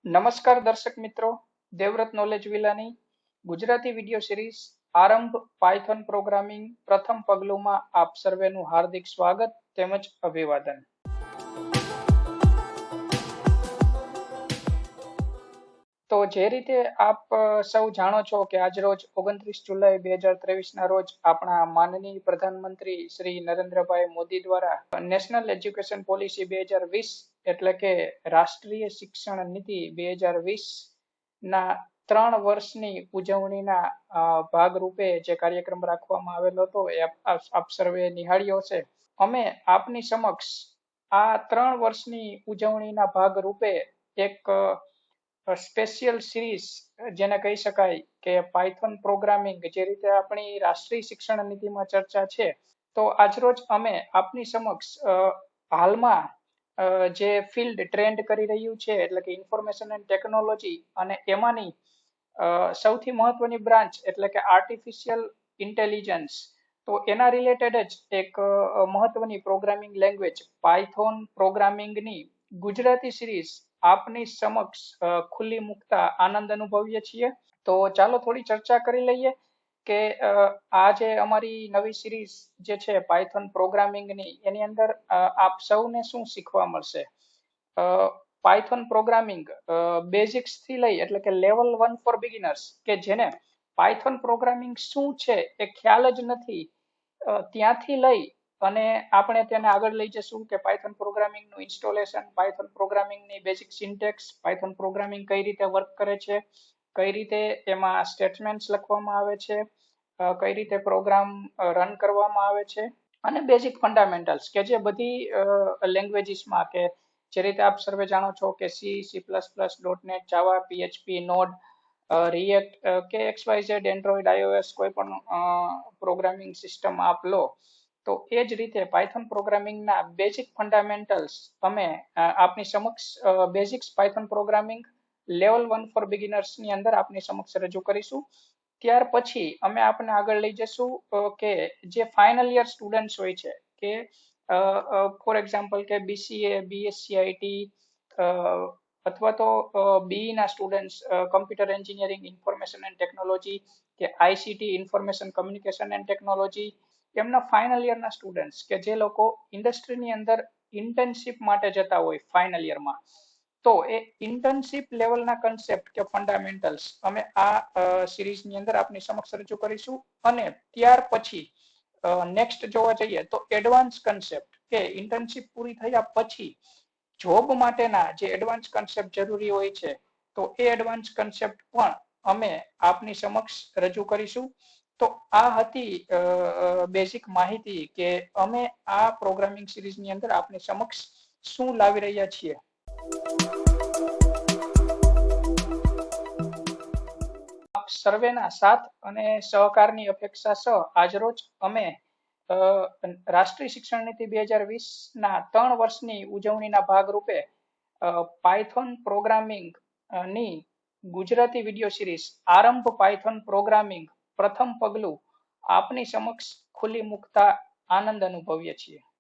નમસ્કાર દર્શક મિત્રો, દેવવ્રત નોલેજ વિલાની ગુજરાતી વિડિયો સિરીઝ આરંભ પાયથોન પ્રોગ્રામિંગ પ્રથમ પગલુંમાં આપ સર્વેનું હાર્દિક સ્વાગત તેમજ અભિવાદન. તો જે રીતે આપ સૌ જાણો છો કે આજ રોજ 29 જુલાઈ 2023 ના રોજ આપણા માનનીય પ્રધાનમંત્રી શ્રી નરેન્દ્રભાઈ મોદી દ્વારા નેશનલ એજ્યુકેશન પોલિસી 2020 એટલે કે રાષ્ટ્રીય શિક્ષણ નીતિ 2020 ના 3 વર્ષની ઉજવણીના ભાગરૂપે જે કાર્યક્રમ રાખવામાં આવેલો હતો એ આપ સર્વે નિહાળ્યો છે. અમે આપની સમક્ષ આ 3 વર્ષની ઉજવણીના ભાગરૂપે એક સ્પેશિયલ સિરીઝ જેને કહી શકાય કે પાયથોન પ્રોગ્રામિંગ જે રીતે આપણી રાષ્ટ્રીય શિક્ષણ નીતિમાં ચર્ચા છે, તો આજરોજ અમે આપની સમક્ષ હાલમાં જે ફિલ્ડ ટ્રેન્ડ કરી રહ્યું છે એટલે કે ઇન્ફોર્મેશન એન્ડ ટેકનોલોજી અને એમાંની સૌથી મહત્વની બ્રાન્ચ એટલે કે આર્ટિફિશિયલ ઇન્ટેલિજન્સ, તો એના રિલેટેડ જ એક મહત્વની પ્રોગ્રામિંગ લેંગ્વેજ પાયથોન પ્રોગ્રામિંગની ગુજરાતી સિરીઝ આપની સમક્ષ ખુલ્લી મૂકતા આનંદ અનુભવીએ છીએ. તો ચાલો થોડી ચર્ચા કરી લઈએ કે આ જે અમારી નવી સિરીઝ જે છે પાયથોન પ્રોગ્રામિંગની, એની અંદર આપ સૌને શું શીખવા મળશે. પાયથોન પ્રોગ્રામિંગ બેઝિક્સ થી લઈ એટલે કે લેવલ 1 ફોર બિગિનર્સ, કે જેને પાયથોન પ્રોગ્રામિંગ શું છે એ ખ્યાલ જ નથી, ત્યાંથી લઈ અને આપણે તેને આગળ લઈ જશું કે પાયથોન પ્રોગ્રામિંગનું ઇન્સ્ટોલેશન, પાયથોન પ્રોગ્રામિંગની બેઝિક સિન્ટેક્સ, પાયથોન પ્રોગ્રામિંગ કઈ રીતે વર્ક કરે છે, કઈ રીતે એમાં સ્ટેટમેન્ટ્સ લખવામાં આવે છે, કઈ રીતે પ્રોગ્રામ રન કરવામાં આવે છે, અને બેઝિક ફંડામેન્ટલ્સ કે જે બધી લેંગ્વેજીસમાં, કે જે રીતે આપ સર્વે જાણો છો કે સી, સી++, .NET, જાવા, PHP, નોડ, રિએક્ટ કે XYZ, એન્ડ્રોઈડ, iOS કોઈ પણ પ્રોગ્રામિંગ સિસ્ટમ આપ લો, તો એ જ રીતે પાયથોન પ્રોગ્રામિંગના બેઝિક ફંડામેન્ટલ્સ અમે આપની સમક્ષ basics Python programming level 1 for beginners ની અંદર આપની સમક્ષ રજૂ કરીશું. ત્યાર પછી અમે આપને આગળ લઈ જશું કે જે ફાઇનલ યર સ્ટુડન્ટ્સ હોય છે, કે ફોર એક્ઝામ્પલ કે BCA, BSc અથવા તો BE ના students, computer engineering, information and technology, કે ICT, information communication and technology, એમના ફાઇનલ યરના સ્ટુડન્ટ્સ કે જે લોકો ઇન્ડસ્ટ્રીની અંદર ઇન્ટર્નશિપ માટે જતા હોય ફાઇનલ યરમાં, તો એ ઇન્ટર્નશિપ લેવલના કન્સેપ્ટ કે ફંડામેન્ટલ્સ અમે આ સિરીઝની અંદર આપની સમક્ષ રજૂ કરીશું. અને ત્યાર પછી નેક્સ્ટ જોવા જઈએ તો એડવાન્સ કન્સેપ્ટ, કે ઇન્ટર્નશિપ પૂરી થયા પછી જોબ માટેના જે એડવાન્સ કન્સેપ્ટ જરૂરી હોય છે, તો એ એડવાન્સ કન્સેપ્ટ પણ અમે આપની સમક્ષ રજૂ કરીશું. તો આ હતી બેઝિક માહિતી કે અમે આ પ્રોગ્રામિંગ સિરીઝની અંદર આપની સમક્ષ શું લાવી રહ્યા છીએ. સર્વેના સાથ અને સહકારની અપેક્ષા સહ આજરોજ અમે રાષ્ટ્રીય શિક્ષણ નીતિ 2020 ના 3 વર્ષની ઉજવણીના ભાગરૂપે પાયથોન પ્રોગ્રામિંગ ની ગુજરાતી વિડિયો સિરીઝ આરંભ પાયથોન પ્રોગ્રામિંગ પ્રથમ પગલું આપની સમક્ષ ખુલ્લી મૂકતા આનંદ અનુભવીએ છીએ.